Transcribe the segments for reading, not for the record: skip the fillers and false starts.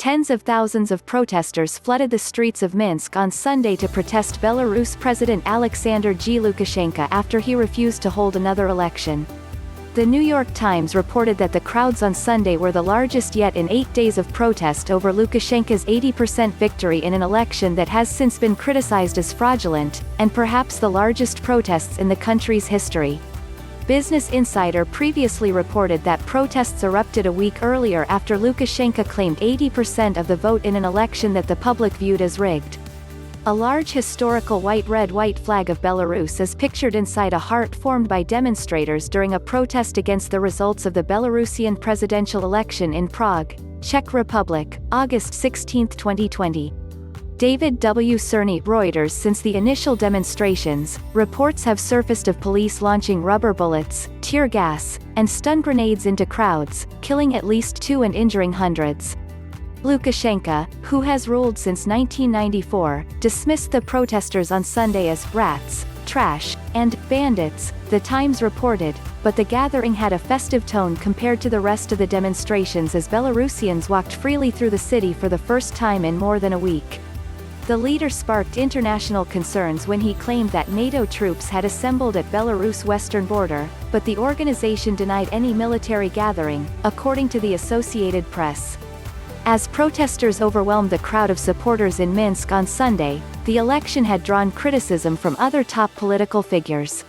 Tens of thousands of protesters flooded the streets of Minsk on Sunday to protest Belarus President Aleksandr G. Lukashenko after he refused to hold another election. The New York Times reported that the crowds on Sunday were the largest yet in 8 days of protest over Lukashenko's 80% victory in an election that has since been criticized as fraudulent, and perhaps the largest protests in the country's history. Business Insider previously reported that protests erupted a week earlier after Lukashenko claimed 80% of the vote in an election that the public viewed as rigged. A large historical white-red-white flag of Belarus is pictured inside a heart formed by demonstrators during a protest against the results of the Belarusian presidential election in Prague, Czech Republic, August 16, 2020. David W. Cerny, Reuters. Since the initial demonstrations, reports have surfaced of police launching rubber bullets, tear gas, and stun grenades into crowds, killing at least 2 and injuring hundreds. Lukashenko, who has ruled since 1994, dismissed the protesters on Sunday as rats, trash, and bandits, the Times reported, but the gathering had a festive tone compared to the rest of the demonstrations as Belarusians walked freely through the city for the first time in more than a week. The leader sparked international concerns when he claimed that NATO troops had assembled at Belarus' western border, but the organization denied any military gathering, according to the Associated Press. As protesters overwhelmed the crowd of supporters in Minsk on Sunday, the election had drawn criticism from other top political figures.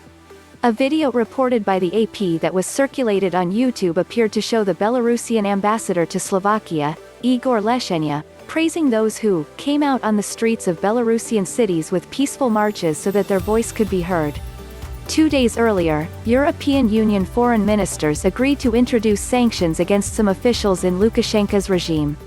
A video reported by the AP that was circulated on YouTube appeared to show the Belarusian ambassador to Slovakia, Igor Leshchenya, praising those who came out on the streets of Belarusian cities with peaceful marches so that their voice could be heard. 2 days earlier, European Union foreign ministers agreed to introduce sanctions against some officials in Lukashenko's regime.